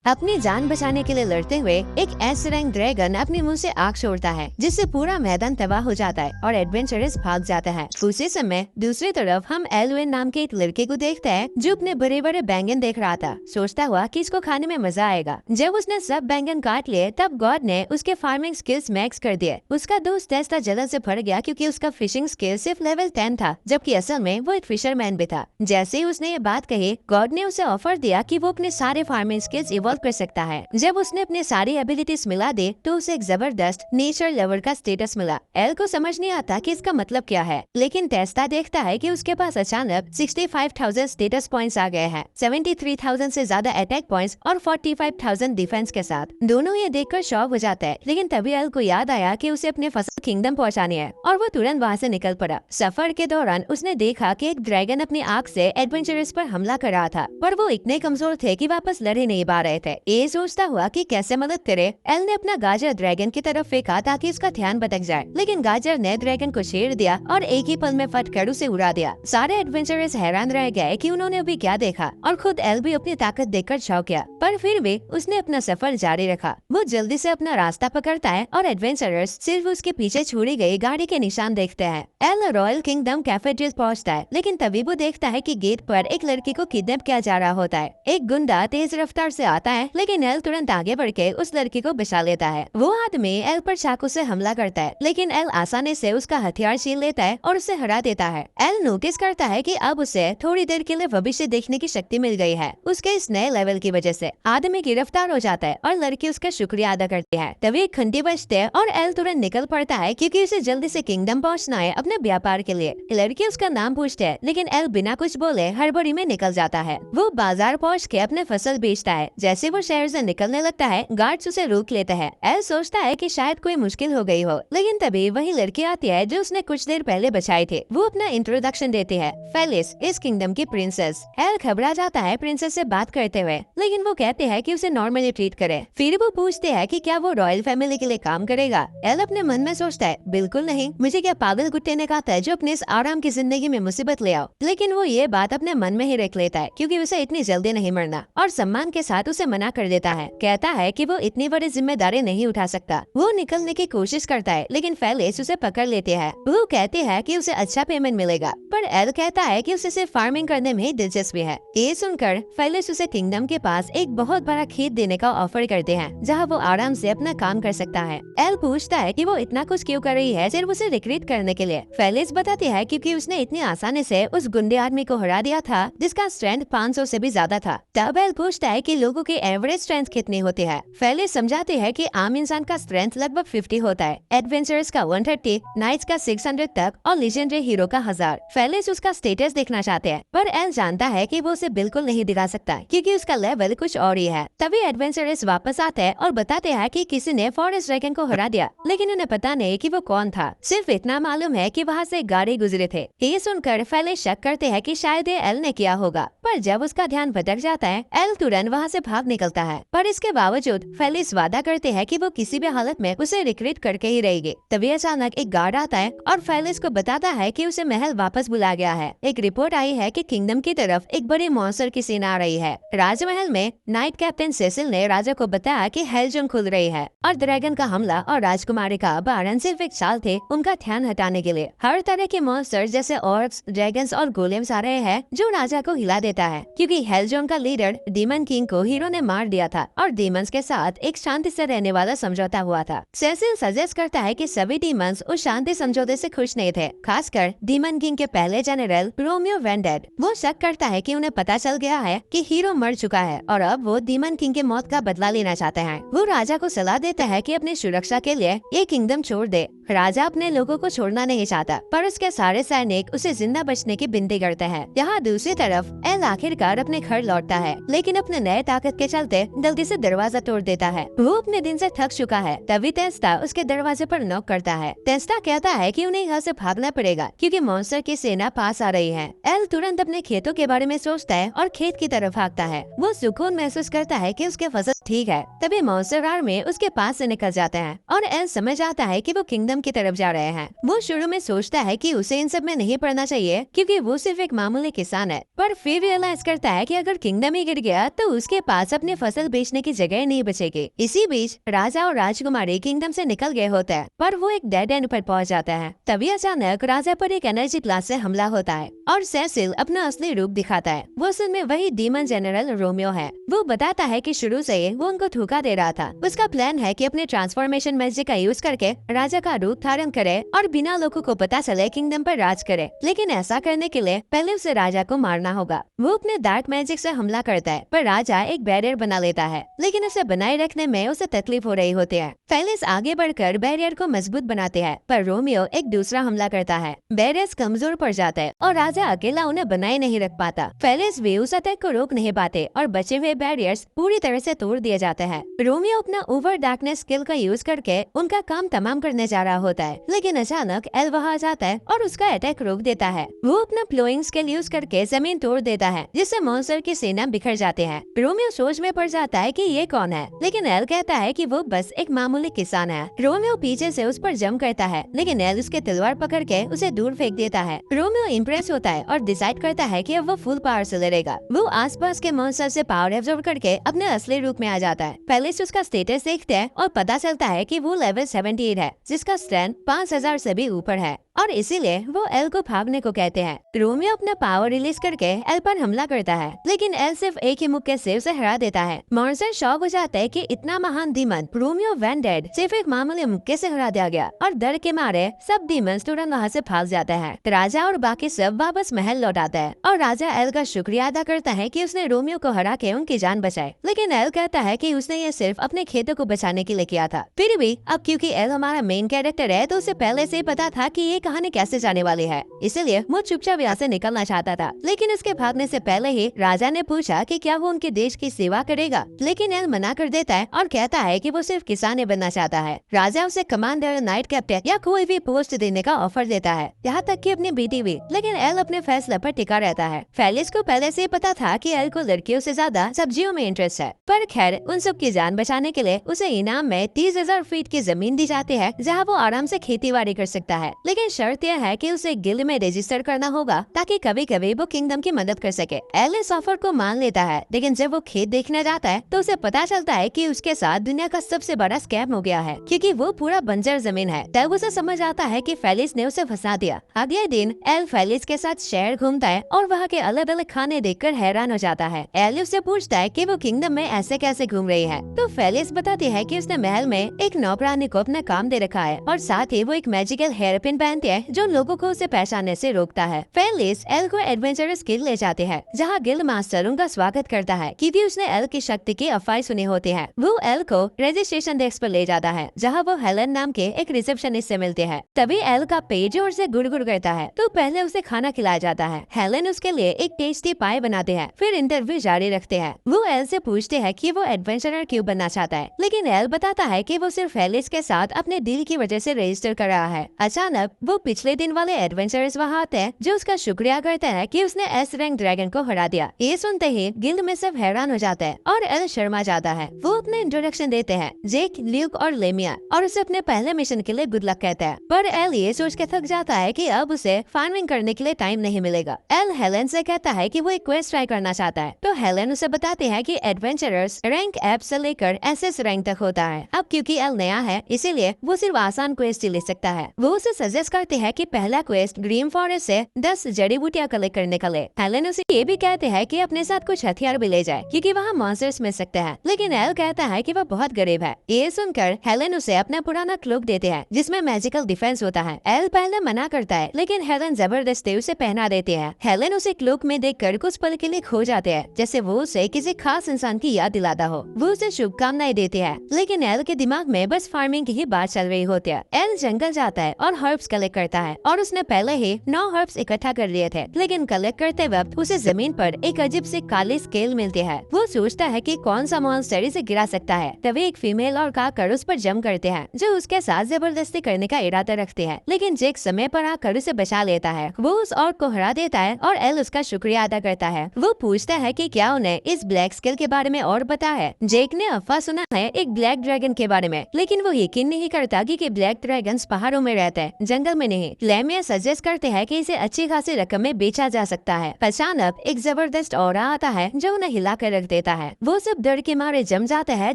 अपनी जान बचाने के लिए लड़ते हुए एक एस रैंक ड्रैगन अपने मुंह से आग छोड़ता है, जिससे पूरा मैदान तबाह हो जाता है और एडवेंचरस भाग जाता है। उसी समय दूसरी तरफ हम एलविन नाम के एक लड़के को देखते हैं जो अपने बड़े बड़े बैंगन देख रहा था, सोचता हुआ कि इसको खाने में मजा आएगा। जब उसने सब बैंगन काट लिए तब गॉड ने उसके फार्मिंग स्किल्स मैक्स कर दिए। उसका दोस्त टेस्टा जलन से भर गया क्योंकि उसका फिशिंग स्किल सिर्फ लेवल 10 था, जबकि असल में वो एक फिशरमैन भी था। जैसे ही उसने ये बात कही, गॉड ने उसे ऑफर दिया कि वो अपने सारे फार्मिंग स्किल्स इवॉल्व कर सकता है। जब उसने अपने सारी एबिलिटीज मिला दी तो उसे एक जबरदस्त नेचर लवर का स्टेटस मिला। एल को समझ नहीं आता कि इसका मतलब क्या है, लेकिन टेस्टा देखता है कि उसके पास अचानक 65,000 स्टेटस पॉइंट्स आ गए हैं, 73,000 से ज्यादा अटैक पॉइंट्स और 45,000 डिफेंस के साथ। दोनों ये देखकर शॉक हो जाता है, लेकिन तभी एल को याद आया कि उसे अपने फसल किंगडम पहुंचानी है और वो तुरंत वहाँ से निकल पड़ा। सफर के दौरान उसने देखा कि एक ड्रैगन अपनी आग से एडवेंचरर्स पर हमला कर रहा था, पर वो इतने कमजोर थे कि वापस लड़ ही नहीं पा रहे थे। ये सोचता हुआ कि कैसे मदद करे, एल ने अपना गाजर ड्रैगन की तरफ फेंका ताकि उसका ध्यान भटक जाए, लेकिन गाजर ने ड्रैगन को छेड़ दिया और एक ही पल में फटकर उसे उड़ा दिया। सारे एडवेंचरर्स हैरान रह गए कि उन्होंने अभी क्या देखा और खुद एल भी अपनी ताकत देखकर चौंक गया, पर फिर भी उसने अपना सफर जारी रखा। वो जल्दी से अपना रास्ता पकड़ता है और एडवेंचरर्स सिर्फ उसके पीछे छोड़ी गई गाड़ी के निशान देखते हैं। एल रॉयल किंगडम कैफेड्रिल पहुंचता है, लेकिन तभी वो देखता है कि गेट पर एक लड़की को किडनैप किया जा रहा होता है। एक गुंडा तेज रफ्तार से आता है, लेकिन एल तुरंत आगे बढ़ के उस लड़की को बचा लेता है। वो आदमी एल पर चाकू से हमला करता है, लेकिन एल आसानी से उसका हथियार छीन लेता है और उसे हरा देता है। एल नोटिस करता है कि अब उसे थोड़ी देर के लिए भविष्य देखने की शक्ति मिल गई है। उसके इस नए लेवल की वजह से आदमी गिरफ्तार हो जाता है और लड़की उसका शुक्रिया अदा करती है। तभी एक घंटी बजती है और एल तुरंत निकल पड़ता है क्योंकि उसे जल्दी से किंगडम पहुंचना है अपने व्यापार के लिए। लड़की उसका नाम पूछती है, लेकिन एल बिना कुछ बोले हड़बड़ी में निकल जाता है। वो बाजार पहुंच के अपने फसल बेचता है। जैसे वो शहर से निकलने लगता है, गार्ड्स उसे रोक लेते हैं। एल सोचता है कि शायद कोई मुश्किल हो गई हो, लेकिन तभी वही लड़की आती है जो उसने कुछ देर पहले बचाई थी। वो अपना इंट्रोडक्शन देती है, फेलिस इस किंगडम की प्रिंसेस। एल घबरा जाता है प्रिंसेस से बात करते हुए, लेकिन वो कहते हैं कि उसे नॉर्मली ट्रीट करे। फिर वो पूछते हैं कि क्या वो रॉयल फैमिली के लिए काम करेगा। एल अपने मन में सोचता है, बिल्कुल नहीं, मुझे क्या पागल कुत्ते ने कहा था जो अपने इस आराम की जिंदगी में मुसीबत ले आओ। लेकिन वो ये बात अपने मन में ही रख लेता है क्योंकि उसे इतनी जल्दी नहीं मरना, और सम्मान के साथ उसे मना कर देता है। कहता है कि वो इतनी बड़ी जिम्मेदारी नहीं उठा सकता। वो निकलने की कोशिश करता है, लेकिन फेलिस उसे पकड़ लेती है। वो कहती है कि उसे अच्छा पेमेंट मिलेगा, पर एल कहता है कि उसे सिर्फ फार्मिंग करने में ही दिलचस्पी है। ये सुनकर फेलिस उसे किंगडम के पास एक बहुत बड़ा खेत देने का ऑफर करते हैं, जहाँ वो आराम से अपना काम कर सकता है। एल पूछता है कि वो इतना कुछ क्यों कर रही है, सिर्फ उसे रिक्रूट करने के लिए। फेलिस बताती है क्योंकि उसने इतनी आसानी से उस गुंडे आदमी को हरा दिया था जिसका स्ट्रेंथ 500 से भी ज्यादा था। तब एल पूछता है कि लोगों की एवरेज स्ट्रेंथ कितनी होती है। फेलिस समझाती है कि आम इंसान का स्ट्रेंथ लगभग 50 होता है, एडवेंचरर्स का 130, नाइट्स का 600 तक और लीजेंडरी हीरो का 1000। फेलिस उसका स्टेटस देखना चाहते हैं, पर एल जानता है कि वो उसे बिल्कुल नहीं दिखा सकता क्योंकि उसका लेवल कुछ और ही है। तभी एडवेंचरर्स वापस आते हैं और बताते हैं कि किसी ने फॉरेस्ट ड्रैगन को हरा दिया, लेकिन उन्हें पता नहीं कि वो कौन था। सिर्फ इतना मालूम है कि वहाँ से गाड़ी गुजरे थे। ये सुनकर फेलिस शक करते हैं कि शायद ये एल ने किया होगा, पर जब उसका ध्यान भटक जाता है, एल तुरंत वहाँ से भाग निकलता है। पर इसके बावजूद फेलिस वादा करते हैं कि वो किसी भी हालत में उसे रिक्रूट करके ही रहेगी। तभी अचानक एक गार्ड आता है और फेलिस को बताता है कि उसे महल वापस बुला गया है। एक रिपोर्ट आई है कि किंगडम की तरफ एक बड़ी मॉन्स्टर की सेना आ रही है। राजमहल में नाइट कैप्टन सेसिल ने राजा को बताया कि हेलजोन खुल रही है और ड्रैगन का हमला और राजकुमारी का अपहरण सिर्फ एक चाल थे उनका ध्यान हटाने के लिए। हर तरह के मॉन्स्टर जैसे ऑर्क्स, ड्रैगन्स और गोलेम्स आ रहे हैं जो राजा को हिला देता है, क्योंकि हेलजोन का लीडर डीमन किंग को हीरो ने मार दिया था और डीमंस के साथ एक शांति से रहने वाला समझौता हुआ था। सेसिल सजेस्ट करता है कि सभी डीमंस उस शांति समझौते से खुश नहीं थे, खासकर डीमन किंग के पहले जनरल रोमियो वेंडेड। वो शक करता है कि उन्हें पता चल गया है कि हीरो मर चुका है और अब वो डीमन किंग के मौत का बदला लेना चाहते हैं। वो राजा को सलाह देता है कि अपनी सुरक्षा के लिए ये किंगडम छोड़ दे। राजा अपने लोगों को छोड़ना नहीं चाहता, पर उसके सारे सैनिक उसे जिंदा बचने की विनती करते हैं। यहाँ दूसरी तरफ एल आखिरकार अपने घर लौटता है, लेकिन अपने नए ताकत के चलते जल्दी से दरवाजा तोड़ देता है। वो अपने दिन से थक चुका है। तभी टेस्टा उसके दरवाजे पर नॉक करता है। टेस्टा कहता है कि उन्हें यहाँ से भागना पड़ेगा क्योंकि मॉन्स्टर की सेना पास आ रही है। एल तुरंत अपने खेतों के बारे में सोचता है और खेत की तरफ भागता है। वो सुकून महसूस करता है कि उसके फसल ठीक है। तभी मॉन्स्टर आर्मी उसके पास से निकल जाते हैं और एल समझ आता है कि वो किंगडम की तरफ जा रहे हैं। वो शुरू में सोचता है कि उसे इन सब में नहीं पड़ना चाहिए क्योंकि वो सिर्फ एक मामूली किसान है, पर फिर रियलाइज करता है कि अगर किंगडम ही गिर गया तो उसके पास अपनी फसल बेचने की जगह नहीं बचेगी। इसी बीच राजा और राजकुमारी किंगडम से निकल गए होते हैं, पर वो एक डेड एंड पर पहुंच जाता है। तभी अचानक राजा पर एक एनर्जी क्लास से हमला होता है और सेसिल अपना असली रूप दिखाता है। वो असल में वही डीमन जनरल रोमियो है। वो बताता है कि शुरू से वो उनको धोखा दे रहा था। उसका प्लान है कि अपने ट्रांसफॉर्मेशन मैजिक का यूज करके राजा का रूप धारण करे और बिना लोगों को पता चले किंगडम पर राज करे। लेकिन ऐसा करने के लिए पहले उसे राजा को मारना होगा। वो अपने डार्क मैजिक से हमला करता है, पर राजा एक बैरियर बना लेता है, लेकिन उसे बनाए रखने में उसे तकलीफ हो रही होती है। फेलिस आगे बढ़कर बैरियर को मजबूत बनाते हैं, पर रोमियो एक दूसरा हमला करता है। बैरियर्स कमजोर पड़ जाता है और राजा अकेला उन्हें बनाए नहीं रख पाता। फेलिस भी उस अटैक को रोक नहीं पाते और बचे हुए बैरियर्स पूरी तरह से तोड़ दिए जाते हैं। रोमियो अपना ओवर डार्कनेस स्किल का यूज करके उनका काम तमाम करने जा रहा होता है, लेकिन अचानक एल वहाँ आ जाता है और उसका अटैक रोक देता है। वो अपना प्लोइंग स्किल यूज करके जमीन तोड़ देता है, जिससे मॉन्स्टर की सेना बिखर जाते हैं। रोमियो सोच में पड़ जाता है कि ये कौन है, लेकिन एल कहता है कि वो बस एक मामूली किसान है। रोमियो पीछे से उस पर जंप करता है, लेकिन एल उसके तलवार पकड़ के उसे दूर फेंक देता है। रोमियो इम्प्रेस होता है और डिसाइड करता है कि अब वो फुल पावर से लड़ेगा। वो आसपास के मॉन्स्टर से पावर एब्जॉर्ब करके अपने असली रूप में आ जाता है। फेलिस उसका स्टेटस देखते हैं और पता चलता है कि वो लेवल 78 है, जिसका स्ट्रेंथ 5000 से भी ऊपर है और इसीलिए वो एल को भागने को कहते हैं। रोमियो अपना पावर रिलीज करके एल पर हमला करता है, लेकिन एल सिर्फ एक ही मुक्के से उसे हरा देता है। मॉन्स्टर शॉक हो जाता है कि इतना महान डीमन रोमियो वैन डेड सिर्फ एक मामूली मुक्के से हरा दिया गया, और डर के मारे सब डीमंस तुरंत वहाँ से भाग जाते हैं। राजा और बाकी सब वापस महल लौट आते हैं और राजा एल का शुक्रिया अदा करता है कि उसने रोमियो को हरा के उनकी जान बचाई। लेकिन एल कहता है कि उसने ये सिर्फ अपने खेतों को बचाने के लिए किया था। फिर भी अब क्योंकि एल हमारा मेन कैरेक्टर है, तो उसे पहले से पता था कि ये कहानी कैसे जाने वाली है, इसलिए वो चुपचाप यहाँ से निकलना चाहता था। लेकिन उसके भागने से पहले ही राजा ने पूछा कि क्या वो उनके देश की सेवा करेगा, लेकिन एल मना कर देता है और कहता है कि वो सिर्फ किसान बनना चाहता है। राजा उसे कमांडर, नाइट कैप्टन या कोई भी पोस्ट देने का ऑफर देता है, यहाँ तक कि अपनी बेटी भी। लेकिन एल अपने फैसले पर टिका रहता है। फेलिस को पहले से पता था कि एल को लड़कियों से ज्यादा सब्जियों में इंटरेस्ट है, पर खैर उन सब की जान बचाने के लिए उसे इनाम में 30,000 फीट की जमीन दी जाती है, जहाँ वो आराम से खेती बाड़ी कर सकता है। लेकिन शर्त यह है कि उसे गिल्ड में रजिस्टर करना होगा, ताकि कभी कभी वो किंगडम की मदद कर सके। एल इस ऑफर को मान लेता है, लेकिन जब वो खेत देखने जाता है तो उसे पता चलता है कि उसके साथ दुनिया का सबसे बड़ा स्कैम हो गया है, क्योंकि वो पूरा बंजर जमीन है। तब उसे समझ आता है कि फेलिस ने उसे फंसा दिया। अगले दिन एल फेलिस के साथ शहर घूमता है और वहाँ के अलग अलग खाने देखकर हैरान हो जाता है। एल उससे पूछता है कि वो किंगडम में ऐसे कैसे घूम रही है, तो फेलिस बताती है कि उसने महल में एक नौकरानी को अपना काम दे रखा है, और साथ ही वो एक मैजिकल हेयर पिन पहनती है जो लोगों को उसे पहचानने से रोकता है। फेलिस एल को एडवेंचरस गिल्ड ले जाते हैं, जहाँ गिल्ड मास्टर उनका स्वागत करता है, क्योंकि उसने एल की शक्ति की अफवाह सुनी होती है। वो एल को रजिस्ट्रेशन डेस्क पर ले जाता है, जहाँ वो हेलन नाम के एक रिसेप्शनिस्ट से मिलते हैं। तभी एल का पेट जोर से गुड़गुड़ करता है, तो पहले उसे खाना खिलाया जाता है। हेलन उसके लिए एक टेस्टी पाई बनाते हैं, फिर इंटरव्यू जारी रखते हैं। वो एल से पूछते हैं कि वो एडवेंचरर क्यों बनना चाहता है, लेकिन एल बताता है कि वो सिर्फ फेलिस के साथ अपने दिल की वजह से रजिस्टर कर रहा है। अचानक वो पिछले दिन वाले एडवेंचरर्स वहाँ आते हैं, जो उसका शुक्रिया करते हैं कि उसने एस रैंक ड्रैगन को हरा दिया। ये सुनते ही गिल्ड में सब हैरान हो जाते हैं और एल शर्मा जाता है। वो अपने इंट्रोडक्शन देते हैं, जेक, ल्यूक और लेमिया, और उसे अपने पहले मिशन के लिए गुड लक कहते हैं। पर एल ये सोच के थक जाता है कि अब उसे फार्मिंग करने के लिए टाइम नहीं मिलेगा। एल हेलन से कहता है कि वो एक क्वेस्ट ट्राई करना चाहता है, तो हेलन उसे बताते हैं कि एडवेंचरर्स रैंक एप से लेकर एसएस रैंक तक होता है। अब क्योंकि एल नया है, इसीलिए वो सिर्फ आसान क्वेस्ट ही ले सकता है। वो उसे सजेस्ट करते हैं कि पहला क्वेस्ट ग्रीन फॉरेस्ट से 10 जड़ी बूटियां कलेक्ट करने का ले। हेलन उसे ये भी कहते हैं कि अपने साथ कुछ हथियार भी ले जाए, क्योंकि वहाँ मॉन्स्टर्स मिल सकते हैं। लेकिन एल कहता है कि वो बहुत गरीब है। ये सुनकर हेलन उसे अपना पुराना क्लोक देते हैं, जिसमें मैजिकल डिफेंस होता है। एल पहले मना करता है, लेकिन हेलन जबरदस्ती उसे पहना देती है। हेलन उसे क्लोक में देखकर कुछ पल के लिए खो जाते हैं, जैसे वो उसे किसी खास इंसान की याद दिलाता हो। वो उसे शुभकामनाएं देती है, लेकिन एल के दिमाग में बस फार्मिंग की ही बात चल रही होती है। एल जंगल जाता है और हर्ब्स कलेक्ट करता है, और उसने पहले ही 9 हर्ब्स इकट्ठा कर लिए थे। लेकिन कलेक्ट करते वक्त उसे जमीन पर एक अजीब सी काली स्केल मिलती है। वो सोचता है कि कौन सा मॉन्स्टर इसे गिरा सकता है। तभी एक फीमेल और काकर उस पर जम करते हैं, जो उसके साथ जबरदस्ती करने का इरादा रखते हैं। लेकिन जेक समय पर आकर उसे बचा लेता है। वो उस औरत को हरा देता है और एल उसका शुक्रिया अदा करता है। वो पूछता है कि क्या उन्हें इस ब्लैक स्केल के बारे में और पता है। जेक ने अफवाह सुना है एक ब्लैक ड्रैगन के बारे में, लेकिन वो यकीन नहीं करता कि ब्लैक ड्रैगन्स पहाड़ों में रहते हैं, जंगल असल में नहीं। लेमिया सजेस्ट करते हैं कि इसे अच्छी खासी रकम में बेचा जा सकता है। अचानक एक जबरदस्त ऑरा आता है जो उन्हें हिला कर रख देता है। वो सब डर के मारे जम जाते हैं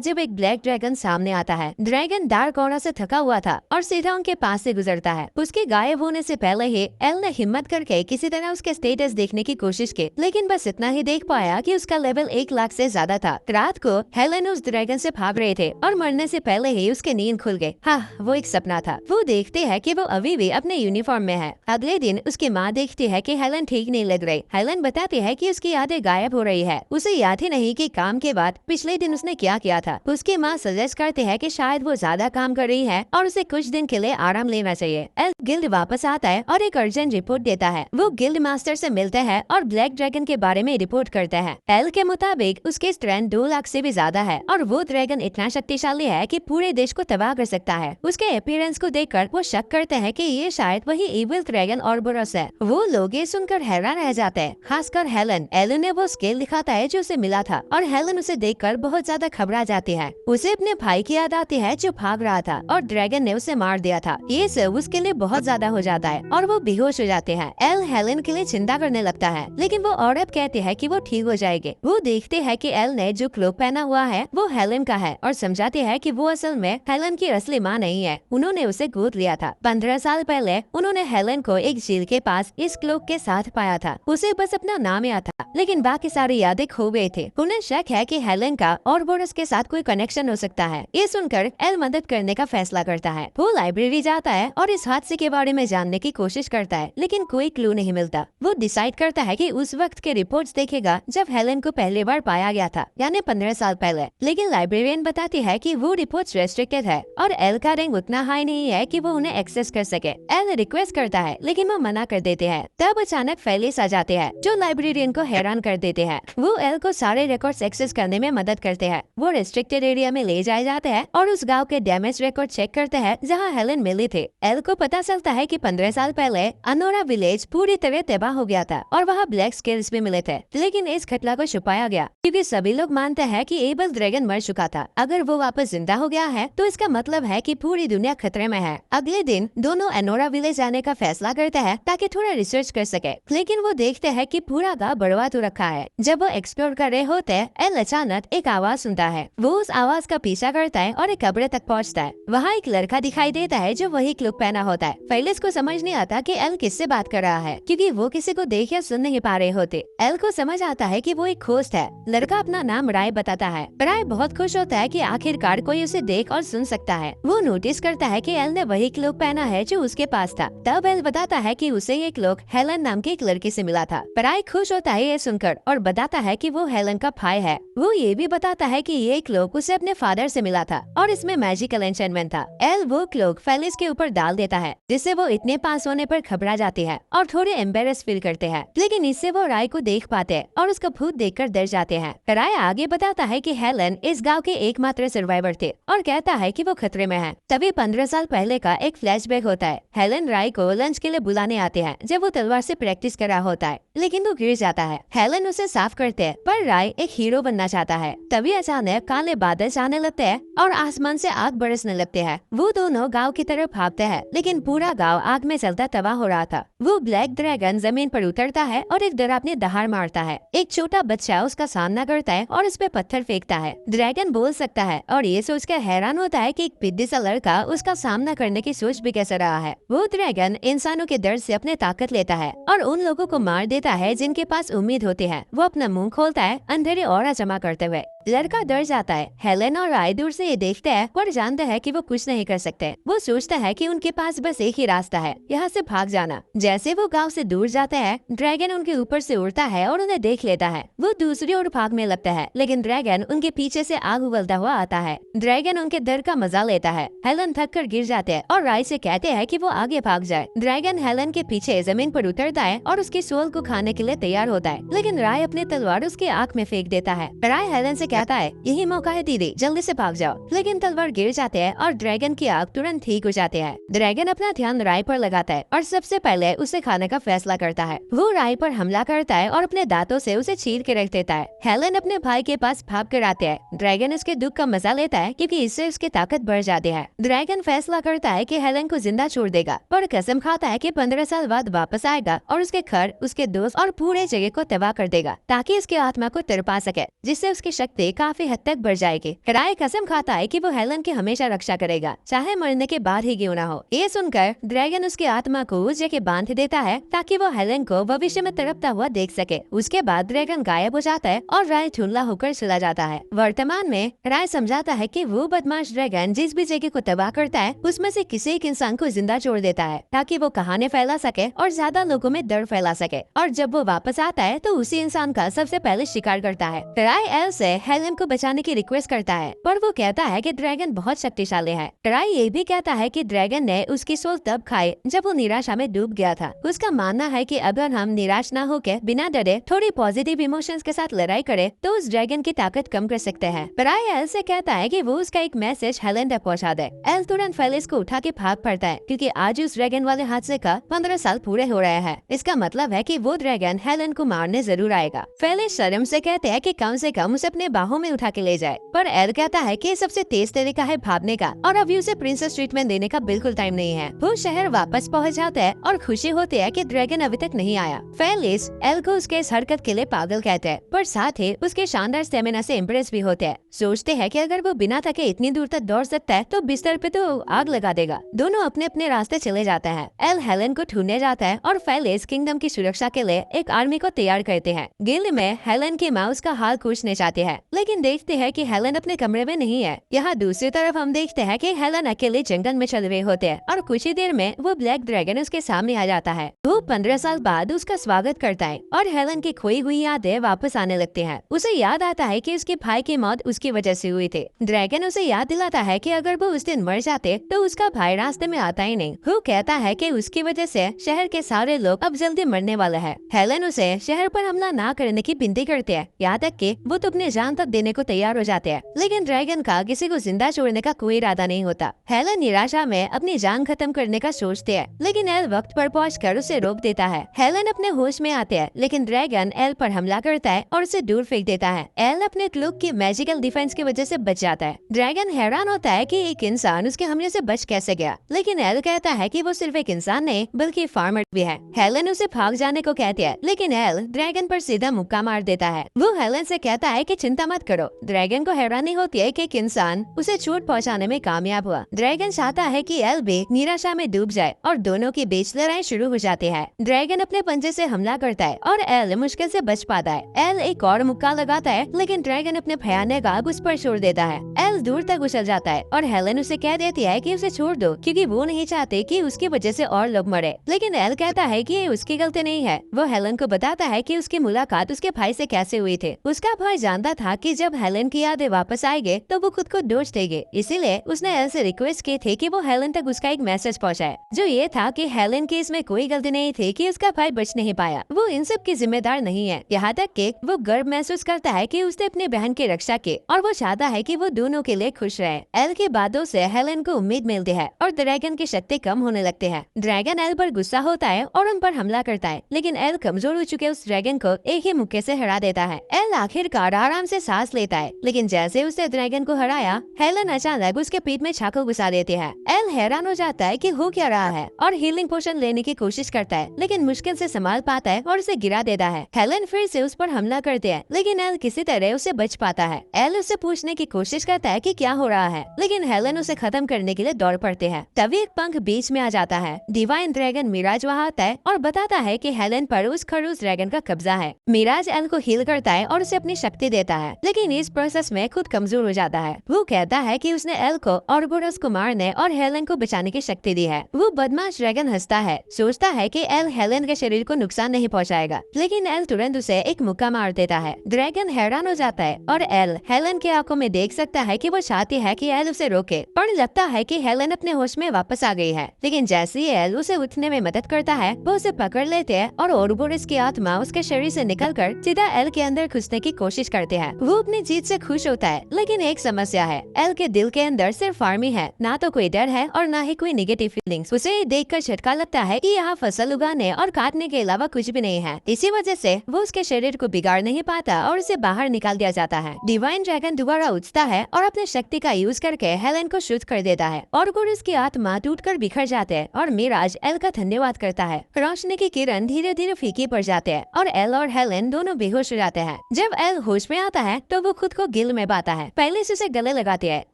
जब एक ब्लैक ड्रैगन सामने आता है। ड्रैगन डार्क ऑरा से थका हुआ था और सीधा उनके पास से गुजरता है। उसके गायब होने से पहले ही एल ने हिम्मत करके किसी तरह उसके स्टेटस देखने की कोशिश की, लेकिन बस इतना ही देख पाया कि उसका लेवल 1 लाख से ज्यादा था। रात को हेलन उस ड्रैगन से भाग रहे थे और मरने से पहले ही उसके नींद खुल गए। हाँ, वो एक सपना था। वो देखते हैं कि वो अभी भी अपने यूनिफॉर्म में है। अगले दिन उसकी माँ देखती है कि हेलन ठीक नहीं लग रही। हेलन बताती है कि उसकी यादें गायब हो रही है। उसे याद ही नहीं कि काम के बाद पिछले दिन उसने क्या किया था। उसकी माँ सजेस्ट करते हैं कि शायद वो ज्यादा काम कर रही है और उसे कुछ दिन के लिए आराम लेना चाहिए। एल गिल्ड वापस आता है और एक अर्जेंट रिपोर्ट देता है। वो गिल्ड मास्टर से मिलता है और ब्लैक ड्रैगन के बारे में रिपोर्ट करता है। एल के मुताबिक उसके स्ट्रेंथ 2 लाख से भी ज्यादा है और वो ड्रैगन इतना शक्तिशाली है कि पूरे देश को तबाह कर सकता है। उसके अपीयरेंस को देखकर वो शक करते हैं कि ये शायद वही इविल ड्रैगन ऑरबोरस है। वो लोग ये सुनकर हैरान रह जाते हैं, खासकर हेलन। एल ने वो स्केल दिखाता है जो उसे मिला था और हेलन उसे देखकर बहुत ज्यादा घबरा जाती है। उसे अपने भाई की याद आती है जो भाग रहा था और ड्रैगन ने उसे मार दिया था। ये सब उसके लिए बहुत ज्यादा हो जाता है और वो बेहोश हो जाते हैं। एल हेलन के लिए चिंता करने लगता है, लेकिन वो औरत कहती है कि वो ठीक हो जाएगी। वो देखते हैं कि एल ने जो क्लोक पहना हुआ है वो हेलन का है और समझाती है कि वो असल में हेलन की असली माँ नहीं है, उन्होंने उसे गोद लिया था। 15 साल पहले उन्होंने हेलन को एक झील के पास इस क्लोक के साथ पाया था। उसे बस अपना नाम याद था, लेकिन बाकी सारी यादें खो गई थी। उन्हें शक है कि हेलन का और बोरस के साथ कोई कनेक्शन हो सकता है। ये सुनकर एल मदद करने का फैसला करता है। वो लाइब्रेरी जाता है और इस हादसे के बारे में जानने की कोशिश करता है, लेकिन कोई क्लू नहीं मिलता। वो डिसाइड करता है कि उस वक्त के रिपोर्ट्स देखेगा जब हेलन को पहली बार पाया गया था, यानी 15 साल पहले। लेकिन लाइब्रेरियन बताती है कि वो रिपोर्ट्स रेस्ट्रिक्टेड है और एल का रैंक उतना हाई नहीं है कि वो उन्हें एक्सेस कर सके। एल रिक्वेस्ट करता है, लेकिन वो मना कर देते हैं। तब अचानक फेलिस आ जाते हैं जो लाइब्रेरियन को हैरान कर देते हैं। वो एल को सारे रिकॉर्ड्स एक्सेस करने में मदद करते हैं। वो रेस्ट्रिक्टेड एरिया में ले जाए जाते हैं और उस गांव के डैमेज रिकॉर्ड चेक करते हैं जहां हेलन मिली थी। एल को पता चलता है कि 15 साल पहले अनोरा विलेज पूरी तरह तबाह हो गया था और वहाँ ब्लैक स्केल्स भी मिले थे, लेकिन इस घटना को छुपाया गया क्योंकि सभी लोग मानते हैं कि एबल ड्रैगन मर चुका था। अगर वो वापस जिंदा हो गया है तो इसका मतलब है कि पूरी दुनिया खतरे में है। अगले दिन दोनों अनोरा विलेज जाने का फैसला करते हैं ताकि थोड़ा रिसर्च कर सके, लेकिन वो देखते हैं कि पूरा गाँव बर्बाद हो रखा है। जब वो एक्सप्लोर कर रहे होते हैं, एल अचानक एक आवाज सुनता है। वो उस आवाज का पीछा करता है और एक कब्र तक पहुंचता है। वहाँ एक लड़का दिखाई देता है जो वही क्लूक पहना होता है। फेलिस को समझ नहीं आता कि एल किससे बात कर रहा है क्योंकि वो किसी को देख या सुन नहीं पा रहे होते। एल को समझ आता है कि वो एक होस्ट है। लड़का अपना नाम राय बताता है। राय बहुत खुश होता है कि आखिरकार कोई उसे देख और सुन सकता है। वो नोटिस करता है कि एल ने वही क्लूक पहना है जो उसके पास था। तब एल बताता है कि उसे ये क्लूक हेलन नाम की एक लड़की से मिला था। राय खुश होता है ये सुनकर और बताता है कि वो हेलन का भाई है। वो ये भी बताता है कि ये क्लूक उसे अपने फादर से मिला था और इसमें मैजिकल एन्चेंटमेंट था। एल वो क्लूक फेलिस के ऊपर डाल देता है, जिससे वो इतने पास होने पर घबरा जाती है और थोड़े एम्बेरस फील करते हैं। लेकिन इससे वो राय को देख पाते हैं और उसका भूत देखकर डर जाते हैं। राय आगे बताता है कि हेलन इस गांव के एकमात्र सर्वाइवर थे और कहता है कि वो खतरे में है। तभी 15 साल पहले का एक फ्लैशबैक होता है। हेलन राय को लंच के लिए बुलाने आते हैं जब वो तलवार से प्रैक्टिस कर रहा होता है, लेकिन वो गिर जाता है। हेलन उसे साफ करते हैं, पर राय एक हीरो बनना चाहता है। तभी अचानक काले बादल आने लगते हैं और आसमान से आग बरसने लगते हैं। वो दोनों गांव की तरफ भागते हैं, लेकिन पूरा गांव आग में जलता तबाह हो रहा था। वो ब्लैक ड्रैगन जमीन पर उतरता है और एक डरावनी दहाड़ मारता है। एक छोटा बच्चा उसका सामना करता है और उस पे पत्थर फेंकता है। ड्रैगन बोल सकता है और ये सोचकर हैरान होता है कि एक पिद्दी सा लड़का उसका सामना करने की सोच भी कैसे रहा है। वो ड्रैगन इंसानों के दर्द से अपने ताकत लेता है और उन लोगों को मार देता है जिनके पास उम्मीद होती है। वो अपना मुंह खोलता है अंधेरे और जमा करते हुए। लड़का डर जाता है। हेलन और राय दूर से ये देखते हैं पर जानते हैं कि वो कुछ नहीं कर सकते। वो सोचता है कि उनके पास बस एक ही रास्ता है, यहाँ से भाग जाना। जैसे वो गांव से दूर जाते हैं, ड्रैगन उनके ऊपर से उड़ता है और उन्हें देख लेता है। वो दूसरी ओर भागने लगता है, लेकिन ड्रैगन उनके पीछे से आग उगलता हुआ आता है। ड्रैगन उनके डर का मजा लेता है। हेलन थक कर गिर जाते हैं और राय से कहते हैं कि वो आगे भाग जाए। ड्रैगन हेलन के पीछे जमीन पर उतरता है और उसकी सोल को खाने के लिए तैयार होता है, लेकिन राय अपनी तलवार उसकी आंख में फेंक देता है। राय हेलन से कहता है, यही मौका है दीदी, जल्दी से भाग जाओ। लेकिन तलवार गिर जाते हैं और ड्रैगन की आग तुरंत ठीक हो जाती है। ड्रैगन अपना ध्यान राय पर लगाता है और सबसे पहले उसे खाने का फैसला करता है। वो राय पर हमला करता है और अपने दांतों से उसे चीर के रख देता है। हेलन अपने भाई के पास भाग कर आते हैं। ड्रैगन इसके दुख का मजा लेता है क्योंकि इससे उसकी ताकत बढ़ जाती है। ड्रैगन फैसला करता है कि हेलन को जिंदा छोड़ देगा, पर कसम खाता है कि 15 साल बाद वापस आएगा और उसके घर, उसके दोस्त और पूरे जगह को तबाह कर देगा ताकि उसकी आत्मा को तड़पा सके, जिससे उसकी शक्ति काफी हद तक बढ़ जाएगी। राय कसम खाता है कि वो हेलन की हमेशा रक्षा करेगा, चाहे मरने के बाद ही क्यों ना हो। ये सुनकर ड्रैगन उसकी आत्मा को उस जगह बांध देता है ताकि वो हेलन को भविष्य में तड़पता हुआ देख सके। उसके बाद ड्रैगन गायब हो जाता है और राय धुंधला होकर चला जाता है। वर्तमान में राय समझाता है कि वो बदमाश ड्रैगन जिस भी जगह को तबाह करता है उसमें से किसी एक इंसान को जिंदा छोड़ देता है ताकि वो कहानी फैला सके और ज्यादा लोगों में डर फैला सके। और जब वो वापस आता है तो उसी इंसान का सबसे पहले शिकार करता है। राय एल से हेलन को बचाने की रिक्वेस्ट करता है, पर वो कहता है कि ड्रैगन बहुत शक्तिशाली है। राय ये भी कहता है कि ड्रैगन ने उसकी सोल तब खाई जब वो निराशा में डूब गया था। उसका मानना है कि अगर हम निराश न होकर बिना डरे थोड़ी पॉजिटिव इमोशंस के साथ लड़ाई करे तो उस ड्रैगन की ताकत कम कर सकते हैं। राय एल से कहता है कि वो उसका एक मैसेज हेलन तक पहुंचा दे। एल तुरंत फेलिस को उठा के भाग पड़ता है क्योंकि आज उस ड्रैगन वाले हादसे का 15 साल पूरे हो रहे हैं। इसका मतलब है कि वो ड्रैगन हेलन को मारने जरूर आएगा। फेलिस शर्म से कहते हैं कि कम से कम उसे अपने बाहों में उठा के ले जाए, पर एल कहता है कि सबसे तेज तरीका है भागने का और अभी उसे प्रिंसेस ट्रीटमेंट देने का बिल्कुल टाइम नहीं है। वो शहर वापस पहुंच जाते हैं और खुशी होती है कि ड्रैगन अभी तक नहीं आया। फेलिस एल को उसके इस हरकत के लिए पागल कहते हैं, पर साथ ही उसके शानदार स्टेमिना से इम्प्रेस भी होते हैं। सोचते हैं कि अगर वो बिना थके इतनी दूर तक दौड़ सकता है तो बिस्तर पे तो आग लगा देगा। दोनों अपने अपने रास्ते चले जाते हैं। एल हेलन को ढूंढने जाता है और फेलिस किंगडम की सुरक्षा के लिए एक आर्मी को तैयार करते हैं। गिल्ड में हेलन की माँ उसका हाल पूछने चाहती है, लेकिन देखते हैं कि हेलन अपने कमरे में नहीं है। यहाँ दूसरी तरफ हम देखते हैं कि हेलन अकेले जंगल में चल रहे होते हैं और कुछ ही देर में वो ब्लैक ड्रैगन उसके सामने आ जाता है। वो 15 साल बाद उसका स्वागत करता है और हेलन की खोई हुई यादें वापस आने लगती हैं। उसे याद आता है कि उसके भाई की मौत उसकी वजह से हुई थी। ड्रैगन उसे याद दिलाता है कि अगर वो उस दिन मर जाते तो उसका भाई रास्ते में आता ही नहीं। वो कहता है कि उसकी वजह से शहर के सारे लोग अब जल्दी मरने वाले हैं। हेलन उसे शहर पर हमला ना करने की विनती करते हैं, यहाँ तक कि वो तो अपनी जान तक देने को तैयार हो जाते हैं। लेकिन ड्रैगन का किसी को जिंदा छोड़ने का कोई इरादा नहीं होता। हेलन निराशा में अपनी जान खत्म करने का सोचते हैं, लेकिन एल वक्त पर पहुंचकर उसे रोक देता है। हेलन अपने होश में आते हैं, लेकिन ड्रैगन एल पर हमला करता है और उसे दूर फेंक देता है। एल अपने क्लूक की मैजिकल डिफेंस की वजह से बच जाता है। ड्रैगन हैरान होता है कि एक इंसान उसके हमले से बच कैसे गया, लेकिन एल कहता है कि वो सिर्फ एक इंसान नहीं बल्कि फार्मर भी है। हेलन उसे भाग जाने को कहती है, लेकिन एल ड्रैगन पर सीधा मुक्का मार देता है। वो हेलन से कहता है कि चिंता मत करो। ड्रैगन को हैरानी होती है कि एक इंसान उसे चोट पहुंचाने में कामयाब हुआ। ड्रैगन चाहता है कि एल भी निराशा में डूब जाए और दोनों की बीच लड़ाई शुरू हो जाती है। ड्रैगन अपने पंजे से हमला करता है और एल मुश्किल से बच पाता है। एल एक और मुक्का लगाता है, लेकिन ड्रैगन अपने भयानक आग उस पर छोड़ देता है। एल दूर तक उछल जाता है और हेलन उसे कह देती है कि उसे छोड़ दो क्योंकि वो नहीं चाहते कि उसकी वजह से और लोग मरे। लेकिन एल कहता है कि ये उसकी गलती नहीं है। वो हेलन को बताता है कि उसकी मुलाकात उसके भाई से कैसे हुई थी। उसका भाई जानता था कि जब हेलन की यादें वापस आएंगे तो वो खुद को डोज देगी, इसीलिए उसने एल से रिक्वेस्ट की थी कि वो हेलन तक उसका एक मैसेज पहुंचाए, जो ये था कि हेलन की इसमें कोई गलती नहीं थी कि उसका भाई बच नहीं पाया। वो इन सब की जिम्मेदार नहीं है। यहाँ तक कि वो गर्व महसूस करता है कि उसने अपने बहन की रक्षा की और वो चाहता है कि वो दोनों के लिए खुश रहे। एल की बातों से हेलन को उम्मीद मिलती है और ड्रैगन की शक्ति कम होने लगती है। ड्रैगन एल पर गुस्सा होता है और उन पर हमला करता है, लेकिन एल कमजोर हो चुके उस ड्रैगन को एक ही मुक्के से हरा देता है। एल आखिरकार आराम से सांस लेता है, लेकिन जैसे उसने ड्रैगन को हराया, हेलन अचानक उसके पीठ में चाकू घुसा देती है। एल हैरान हो जाता है कि हो क्या रहा है और हीलिंग पोशन लेने की कोशिश करता है, लेकिन मुश्किल से संभाल पाता है और उसे गिरा देता है। हेलन फिर से उस पर हमला करते हैं, लेकिन एल किसी तरह उसे बच पाता है। एल उससे पूछने की कोशिश करता है कि क्या हो रहा है, लेकिन हेलन उसे खत्म करने के लिए दौड़ पड़ते हैं। तभी एक पंख बीच में आ जाता है। डिवाइन ड्रैगन मिराज वहाँ आता है और बताता है कि हेलन पर उस खड़ूस ड्रैगन का कब्जा है। मिराज एल को हील करता है और उसे अपनी शक्ति देता है, लेकिन इस प्रोसेस में खुद कमजोर हो जाता है। वो कहता है कि उसने एल को औरबोरस को मारने और हेलन को बचाने की शक्ति दी है। वो बदमाश ड्रैगन हंसता है, सोचता है कि एल हेलन के शरीर को नुकसान नहीं पहुंचाएगा, लेकिन एल तुरंत उसे एक मुक्का मार देता है। ड्रैगन हैरान हो जाता है और एल हेलन के आंखों में देख सकता है कि वो चाहती है कि एल उसे रोके, पर लगता है कि हेलन अपने होश में वापस आ गई है। लेकिन जैसे ही एल उसे उठने में मदद करता है, वो उसे पकड़ लेते हैं और औरबोरस की आत्मा उसके शरीर से निकलकर सीधा एल के अंदर घुसने की कोशिश करते हैं। वो अपनी जीत से खुश होता है, लेकिन एक समस्या है, एल के दिल के अंदर सिर्फ आर्मी है, ना तो कोई डर है और ना ही कोई नेगेटिव फीलिंग्स। उसे ये देखकर झटका लगता है कि यहाँ फसल उगाने और काटने के अलावा कुछ भी नहीं है। इसी वजह से वो उसके शरीर को बिगाड़ नहीं पाता और उसे बाहर निकाल दिया जाता है। डिवाइन ड्रैगन दोबारा उठता है और अपने शक्ति का यूज करके हेलेन को शुद्ध कर देता है और उसकी आत्मा टूटकर बिखर जाते हैं और मिराज एल का धन्यवाद करता है। रोशनी की किरण धीरे धीरे फीकी पड़ जाते हैं और एल और हेलेन दोनों बेहोश हो जाते हैं। जब एल होश में आता है तो वो खुद को गिल में पाता है। पहले से उसे गले लगाते हैं,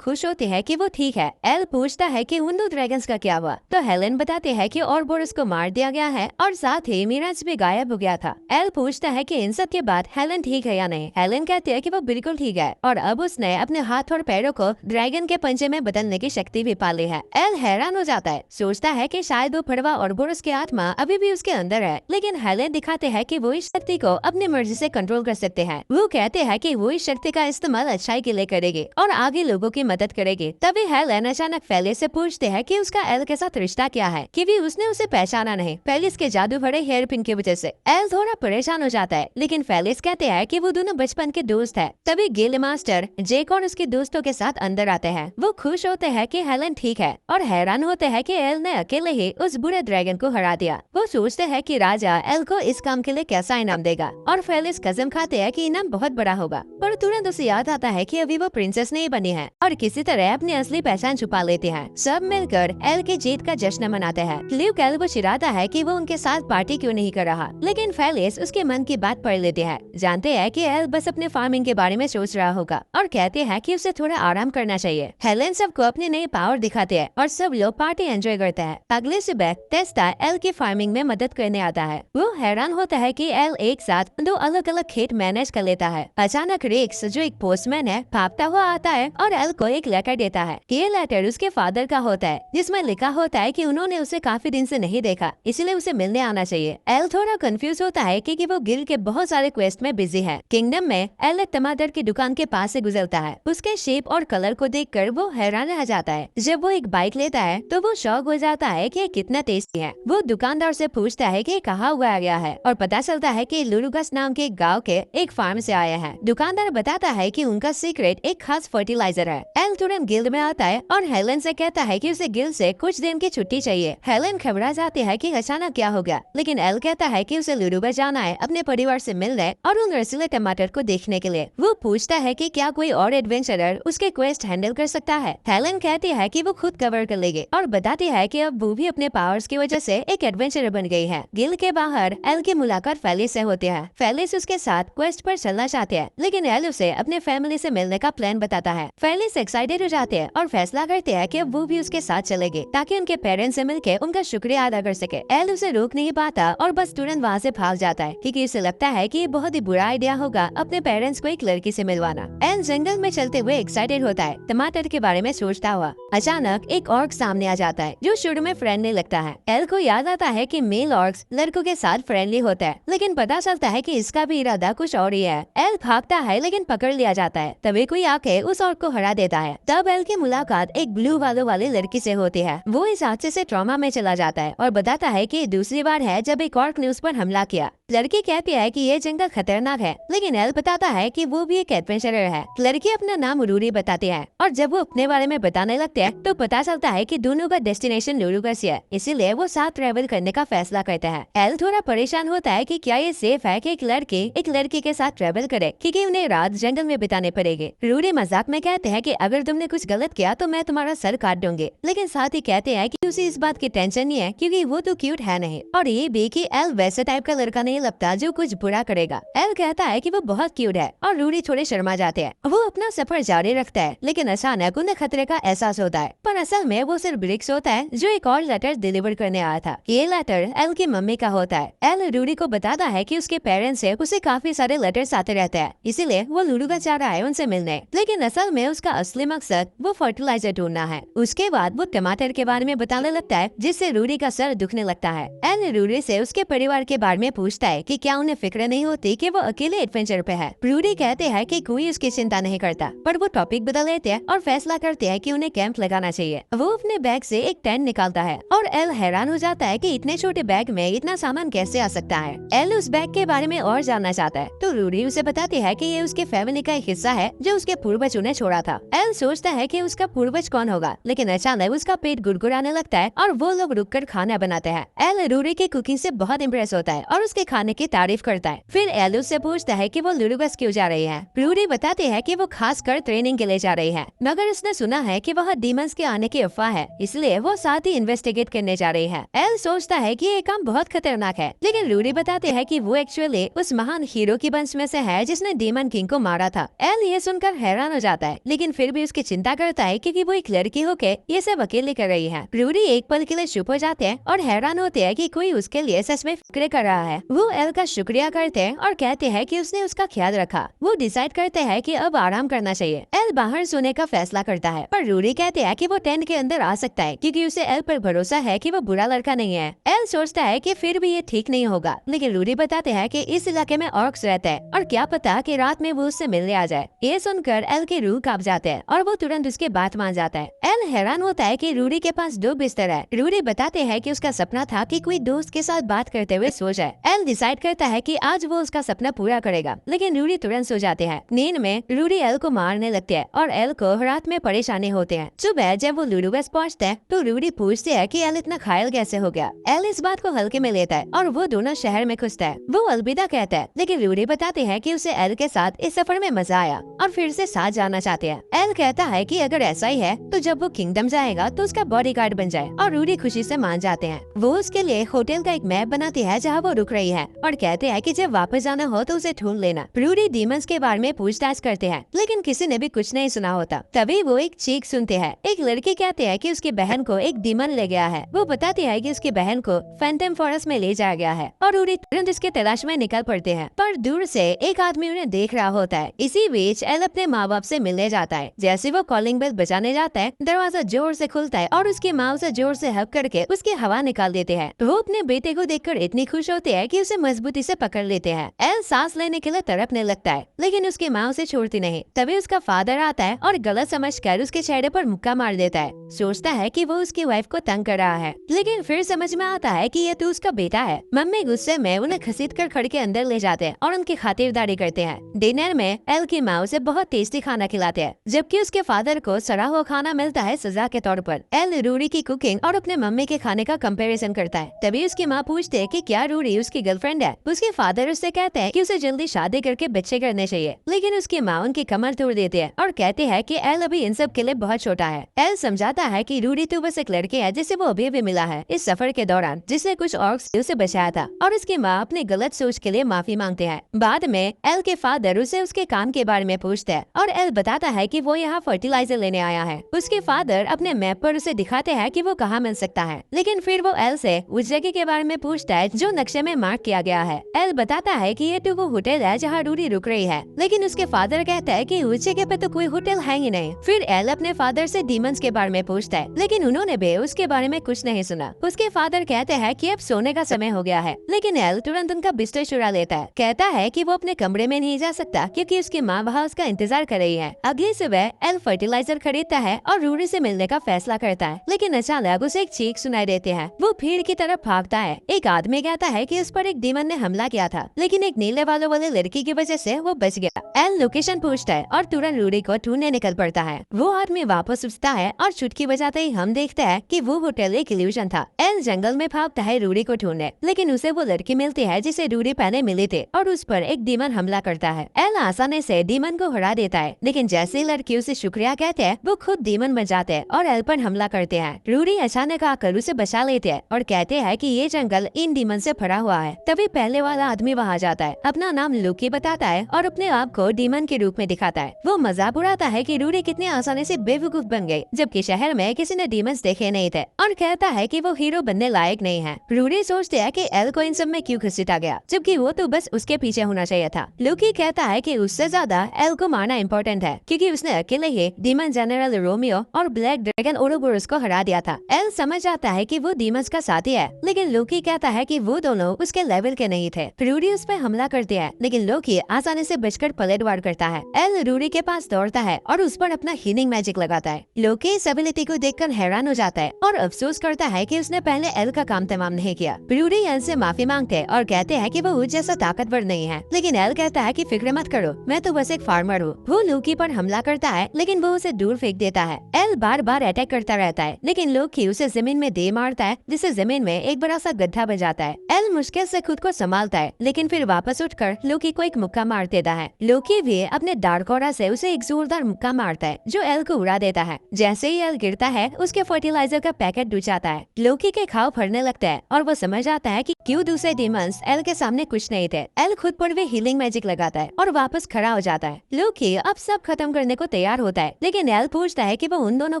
खुश होते हैं कि वो ठीक है। एल पूछता है कि उन दो ड्रैगन्स का क्या हुआ, तो हेलेन बताते हैं कि औरबोरस को मार दिया गया है और साथ ही मिराज भी गायब हो गया था। एल पूछता है कि इन सब के बाद हेलेन ठीक है या नहीं। हेलेन कहती है कि वो बिल्कुल ठीक है और अब उसने अपने हाथ और पैरों को ड्रैगन के पंजे में बदलने की शक्ति भी पा ली है। एल हैरान हो जाता है, सोचता है कि शायद वो फड़वा औरबोरस की आत्मा अभी भी उसके अंदर है, लेकिन हेलेन दिखाते हैं कि वो इस शक्ति को अपनी मर्जी से कंट्रोल कर सकते हैं। वो कहते हैं कि वो इस शक्ति का इस्तेमाल अच्छाई के लिए करेगी और आगे लोगों की मदद करेगी। तभी हेलेन अचानक फेलिस से पूछते हैं कि उसका एल के साथ रिश्ता क्या है, कि उसने उसे पहचाना नहीं फेलिस के जादू भरे हेयर पिन की वजह से। एल थोड़ा परेशान हो जाता है, लेकिन फेलिस कहते हैं कि वो दोनों बचपन के दोस्त है। तभी गिल मास्टर जेक और उसके दोस्तों के साथ अंदर आते हैं। वो खुश होते हैं कि हेलेन ठीक है और हैरान होते हैं कि एल ने अकेले ही उस बुरे ड्रैगन को हरा दिया। वो सोचते हैं कि राजा एल को इस काम के लिए कैसा इनाम देगा और फेलिस कसम खाते हैं कि इनाम बहुत बड़ा होगा, पर तुरंत उसे याद आता है कि अभी वो प्रिंसेस नहीं बनी है और किसी तरह अपनी असली पहचान छुपा लेते हैं। सब मिलकर एल की जीत का जश्न मनाते हैं। ल्यूक एल को चिढ़ाता है कि वो उनके साथ पार्टी क्यों नहीं कर रहा, लेकिन फेलिस उसके मन की बात पढ़ लेते हैं। जानते हैं कि एल बस अपने फार्मिंग के बारे में सोच रहा होगा और कहते हैं कि उसे थोड़ा आराम करना चाहिए। हेलेन सबको अपने नए पावर दिखाते हैं और सब लोग पार्टी एंजॉय करते हैं। अगले सुबह टेस्टा एल की फार्मिंग में मदद करने आता है। वो हैरान होता है कि एल एक साथ दो अलग अलग खेत मैनेज कर लेता है। अचानक रेक्स जो एक पोस्टमैन है भागता हुआ आता है और एल को एक लेटर देता है। ये लेटर उसके फादर का होता है, जिसमें लिखा होता है कि उन्होंने उसे काफी दिन से नहीं देखा, इसलिए उसे मिलने आना चाहिए। एल थोड़ा कंफ्यूज होता है कि वो गिल के बहुत सारे क्वेस्ट में बिजी है। किंगडम में एल एक टमाटर की दुकान के पास से गुजरता है। उसके शेप और कलर को देखकर वो हैरान रह जाता है। जब वो एक बाइक लेता है तो वो शौक हो जाता है कि कितना टेस्टी है। वो दुकानदार से पूछता है कि कहाँ उगाया गया है और पता चलता है कि लुरुगस नाम के गांव के एक फार्म से आया है। दुकानदार बताता है कि उनका सीक्रेट एक खास फर्टिलाइजर है। एल तुरंत गिल्ड में आता है और हेलेन से कहता है कि उसे गिल्ड से कुछ दिन की छुट्टी चाहिए। हेलेन घबरा जाती है कि अचानक क्या हो गया, लेकिन एल कहता है कि उसे लुरुगस जाना है अपने परिवार से मिलने और उन रसीले टमाटर को देखने के लिए। वो पूछता है कि क्या कोई और एडवेंचरर उसके क्वेस्ट हैंडल कर सकता है। हेलेन कहती है कि वो खुद कवर कर लेगी और बताती है कि अब वो भी अपने पावर्स की वजह से एक एडवेंचरर बन गई है। गिल्ड के बाहर एल की मुलाकात फेलिस से होती है। फेलिस उसके साथ क्वेस्ट पर चलना चाहते हैं, लेकिन एल उसे अपने फैमिली से मिलने का प्लान बताता है। फेलिस एक्साइटेड हो जाते हैं और फैसला करते हैं कि अब वो भी उसके साथ चलेंगे ताकि उनके पेरेंट्स से मिलकर उनका शुक्रिया अदा कर सके। एल उसे रोक नहीं पाता और बस तुरंत वहाँ से भाग जाता है क्योंकि उसे लगता है कि ये बहुत ही बुरा आइडिया होगा अपने पेरेंट्स को एक लड़की से मिलवाना। एल जंगल में चलते हुए एक्साइटेड होता है, टमाटर के बारे में सोचता हुआ। अचानक एक ऑर्क सामने आ जाता है जो शुरू में फ्रेंडली लगता है। एल को याद आता है कि मेल ऑर्क्स लड़कों के साथ फ्रेंडली होता है, लेकिन पता चलता है कि इसका भी इरादा कुछ और ही है। एल भागता है लेकिन पकड़ लिया जाता है। तभी कोई आके उस ऑर्क को हरा देता है। तब एल की मुलाकात एक ब्लू बालों वाली लड़की से होती है। वो इस हादसे से ट्रॉमा में चला जाता है और बताता है कि दूसरी बार है जब एक ऑर्क ने उस पर हमला किया। लड़की कहती है कि ये जंगल खतरनाक है, लेकिन एल बताता है कि वो भी एक एडवेंचरर है। लड़की अपना नाम रूरी बताती है और जब वो अपने बारे में बताने लगते हैं तो पता चलता है कि दोनों का डेस्टिनेशन लुरुगस है, इसीलिए वो साथ ट्रेवल करने का फैसला करते हैं। एल थोड़ा परेशान होता है कि क्या ये सेफ है कि एक लड़की के साथ ट्रेवल करे, क्योंकि उन्हें रात जंगल में बिताने पड़ेगी। रूरी मजाक में कहते हैं कि अगर तुमने कुछ गलत किया तो मैं तुम्हारा सर काट दूंगी, लेकिन साथ ही कहते हैं कि उसे इस बात की टेंशन नहीं है क्योंकि वो तो क्यूट है नहीं, और ये भी कि एल वैसे टाइप का लड़का नहीं लगता जो कुछ बुरा करेगा। एल कहता है कि वो बहुत क्यूट है और रूरी थोड़े शर्मा जाते हैं। वो अपना सफर जारी रखता है, लेकिन अचानक उन्हें खतरे का एहसास होता है, पर असल में वो सिर्फ ब्रिक्स होता है जो एक और लेटर डिलीवर करने आया था। ये लेटर एल की मम्मी का होता है। एल रूरी को बताता है कि उसके पेरेंट्स से उसे काफी सारे लेटर्स आते रहते हैं, इसीलिए वो लुरुगस जा रहा है उनसे मिलने, लेकिन असल में उसका असली मकसद वो फर्टिलाइजर ढूंढना है। उसके बाद वो टमाटर के बारे में बताने लगता है, जिससे रूरी का सर दुखने लगता है। एल रूरी से उसके परिवार के बारे में पूछता है कि क्या उन्हें फिक्र नहीं होती कि वो अकेले एडवेंचर पे है। रूरी कहते हैं कि कोई उसकी चिंता नहीं करता, पर वो टॉपिक बदल लेते हैं और फैसला करते हैं कि उन्हें कैंप लगाना चाहिए। वो अपने बैग से एक टेंट निकालता है और एल हैरान हो जाता है कि इतने छोटे बैग में इतना सामान कैसे आ सकता है। एल उस बैग के बारे में और जानना चाहता है, तो रूरी उसे बताती है कि ये उसके फैमिली का एक हिस्सा है जो उसके पूर्वज उन्हें छोड़ा था। एल सोचता है कि उसका पूर्वज कौन होगा, लेकिन अचानक उसका पेट गुड़गुड़ाने लगता है और वो लोग रुककर खाना बनाते हैं। एल रूरी की कुकिंग से बहुत इम्प्रेस होता है और उसके खाने की तारीफ करता है। फिर एल उससे पूछता है कि वो लुडुगस क्यों जा रही है। रूरी बताती है कि वो खास कर ट्रेनिंग के लिए जा रही है, मगर उसने सुना है कि वहाँ डीमंस के आने की अफवाह है, इसलिए वो साथ ही इन्वेस्टिगेट करने जा रही है। एल सोचता है कि ये काम बहुत खतरनाक है, लेकिन रूरी बताते हैं कि वो एक्चुअली उस महान हीरो की वंश में से है जिसने डीमन किंग को मारा था। एल ये सुनकर हैरान हो जाता है, लेकिन फिर भी उसकी चिंता करता है क्योंकि वो एक लड़की होके ये सब अकेले कर रही है। रूरी एक पल के लिए चुप हो जाते हैं और हैरान होते हैं कि कोई उसके लिए सच में फिक्र कर रहा है। वो एल का शुक्रिया करते हैं और कहते हैं कि उसने उसका ख्याल रखा। वो डिसाइड करते हैं कि अब आराम करना चाहिए। एल बाहर सोने का फैसला करता है, पर रूरी कहते हैं कि वो टेंट के अंदर आ सकता है क्योंकि उसे एल पर भरोसा है कि वो बुरा लड़का नहीं है। एल सोचता है कि फिर भी ये ठीक नहीं होगा, लेकिन रूरी बताते हैं कि इस इलाके में ऑर्क्स रहते हैं और क्या पता कि रात में वो उससे मिलने आ जाए। ये सुनकर एल के रूह कांप जाते हैं और वो तुरंत उसके बात मान जाता है। एल हैरान होता है कि रूरी के पास 2 बिस्तर है। रूरी बताते हैं कि उसका सपना था कि कोई दोस्त के साथ बात करते हुए सो जाए। एल डिसाइड करता है कि आज वो उसका सपना पूरा करेगा, लेकिन रूरी तुरंत सो जाते हैं। नींद में रूरी एल को मारने लगते हैं और एल को रात में परेशानी होते हैं। सुबह जब वो लुडुगस पहुँचते हैं तो रूरी पूछते है कि एल इतना घायल कैसे हो गया। एल इस बात को हल्के में लेता है और वो दोनों शहर में घुसता है। वो अलविदा कहता है, लेकिन रूरी बताते हैं कि उसे एल के साथ इस सफर में मजा आया और फिर से साथ जाना चाहते हैं। एल कहता है कि अगर ऐसा ही है तो जब वो किंगडम जाएगा तो उसका बॉडीगार्ड बन जाए और रूरी खुशी से मान जाते हैं। वो उसके लिए होटल का एक मैप बनाती है जहाँ वो रुक रही है और कहते हैं कि जब वापस जाना हो तो उसे ढूंढ लेना। रूरी डीमंस के बारे में पूछताछ करते हैं, लेकिन किसी ने भी कुछ नहीं सुना होता। तभी वो एक चीख सुनते हैं। एक लड़की कहते हैं कि उसकी बहन को एक डीमन ले गया है। वो बताती है कि उसकी बहन को फैंटम फॉरेस्ट में ले जाया गया है और रूरी तुरंत इसके तलाश में निकल पड़ते हैं, पर दूर से एक आदमी उन्हें देख रहा होता है। इसी बीच एल अपने माँ बाप से मिलने जाता है। जैसे वो कॉलिंग बेल बजाने जाता है, दरवाजा जोर से खुलता है और उसकी माँ उसे जोर से हेल्प करके उसकी हवा निकाल देते हैं। वो अपने बेटे को देखकर इतनी खुश होते हैं कि उसे मजबूती से पकड़ लेते हैं। एल सांस लेने के लिए तड़पने लगता है, लेकिन उसकी माँ उसे छोड़ती नहीं। तभी उसका फादर आता है और गलत समझकर उसके चेहरे पर मुक्का मार देता है। सोचता है कि वो उसकी वाइफ को तंग कर रहा है, लेकिन फिर समझ में आता है कि ये तो उसका बेटा है। मम्मी गुस्से में उन्हें घसीटकर खड़ के अंदर ले जाते हैं और उनकी खातिरदारी करते हैं। डिनर में एल की माँ उसे बहुत टेस्टी खाना खिलाते हैं, जबकि उसके फादर को सड़ा हुआ खाना मिलता है सजा के तौर पर। एल रूरी की कुकिंग और अपने मम्मी के खाने का कंपैरिजन करता है। तभी उसकी माँ पूछते है कि क्या रूरी उसकी गर्लफ्रेंड है। उसके फादर उससे कहते हैं कि उसे जल्दी शादी करके बच्चे करने चाहिए, लेकिन उसकी माँ उनकी कमर तोड़ देती है और कहते हैं कि एल अभी इन सब के लिए बहुत छोटा है। एल समझाता है कि रूरी तो बस एक लड़की है जिसे वो अभी भी मिला है इस सफर के दौरान, जिसने कुछ ऑर्क्स से उसे बचाया था, और उसकी माँ अपनी गलत सोच के लिए माफी मांगते हैं। बाद में एल के फादर उसे उसके काम के बारे में पूछते हैं और एल बताता है कि वो यहाँ फर्टिलाइजर लेने आया है। उसके फादर अपने मैप पर उसे दिखाते हैं कि वो कहाँ मिल सकता है, लेकिन फिर वो एल से उस जगह के बारे में पूछता है जो नक्शे में मार्क किया गया है। एल बताता है कि ये तो वो होटल है जहाँ रूरी रुक रही है, लेकिन उसके फादर कहता है कि उस जगह पे तो कोई होटल है ही नहीं। फिर एल अपने फादर से डीमंस के बारे में पूछता है, लेकिन उन्होंने भी उसके बारे में कुछ नहीं सुना। उसके फादर कहते हैं कि अब सोने का समय हो गया है, लेकिन एल तुरंत उनका बिस्तर चुरा लेता है। कहता है कि वो अपने कमरे में नहीं जा सकता क्योंकि उसकी माँ वहाँ उसका इंतजार कर रही है। अगली सुबह एल फर्टिलाइजर खरीदता है और रूरी से मिलने का फैसला करता है, लेकिन अचानक उसे एक चीख सुनाई देती है। वो भीड़ की तरफ भागता है। एक आदमी कहता है कि उस पर एक डीमन ने हमला किया था, लेकिन एक नीले बालों वाली लड़की की वजह से वो बच गया। एल लोकेशन पूछता है और तुरंत रूरी को ढूंढने निकल पड़ता है। वो आदमी वापस उठता है और चुटकी बजाते ही हम देखते हैं कि वो होटल एक इल्यूजन था। एल जंगल में भागता है रूरी को ढूंढने, लेकिन उसे वो लड़की मिलती है जिसे रूरी पहले मिले थे और उस पर एक डीमन हमला करता है। एल आसानी से डीमन को हरा देता है, लेकिन जैसे ही लड़की उसे शुक्रिया कहते हैं वो खुद डीमन बन जाते हैं और एल पर हमला करते हैं। रूरी अचानक आकर उसे बचा लेते हैं और कहते हैं कि ये जंगल इन डीमन से भरा हुआ है। तभी पहले वाला आदमी वहाँ जाता है, अपना नाम लुकी बताता है और अपने आप को डीमन के रूप में दिखाता है। वो मजाक उड़ाता है कि रूरी कितनी आसानी से बेवकूफ बन गई, जबकि शहर में किसी ने डीमंस देखे नहीं थे, और कहता है कि वो हीरो बनने लायक नहीं है। रूरी सोचते है कि एल को इन सब में क्यों घसीटा गया, जबकि वो तो बस उसके पीछे होना चाहिए था। लुकी कहता है कि उससे ज्यादा एल को मारना इम्पोर्टेंट है, क्योंकि उसने अकेले ही डीमन जनरल रोमियो और ब्लैक ड्रैगन ओरोबोरस को हरा दिया था। एल समझ आता है कि वो डीमंस का साथी है, लेकिन लुकी कहता है कि वो दोनों उसके लेवल के नहीं थे। रूरी उस पर हमला करते हैं, लेकिन लुकी आसानी से बचकर पलटवार करता है। एल रूरी के पास दौड़ता है और उस पर अपना हीलिंग मैजिक लगाता है। लुकी इस एबिलिटी को देखकर हैरान हो जाता है और अफसोस करता है कि उसने पहले एल का काम तमाम नहीं किया। रूरी एल से माफी मांगते हैं और कहते हैं कि वो उस जैसा ताकतवर नहीं है, लेकिन एल कहता है कि फिक्र फिक्र मत करो, मैं तो बस एक फार्मर हूँ। वो लोकी पर हमला करता है लेकिन वो उसे दूर फेंक देता है। एल बार बार अटैक करता रहता है लेकिन लोकी उसे जमीन में दे मारता है, जिससे जमीन में एक बड़ा सा गड्ढा बन जाता है। एल मुश्किल से खुद को संभालता है लेकिन फिर वापस उठकर लोकी को एक मुक्का मार देता है। लोकी भी अपने डार्क ऑरा से उसे एक जोरदार मुक्का मारता है जो एल को उड़ा देता है। जैसे ही एल गिरता है उसके फर्टिलाइजर का पैकेट डूब जाता है। लोकी के घाव फड़ने लगता है और वो समझ आता है कि क्यों दूसरे डीमंस एल के सामने कुछ नहीं थे। एल खुद पर भी हीलिंग मैजिक लगाता है और वापस खड़ा हो जाता है। लोकी अब सब खत्म करने को तैयार होता है लेकिन एल पूछता है कि वो उन दोनों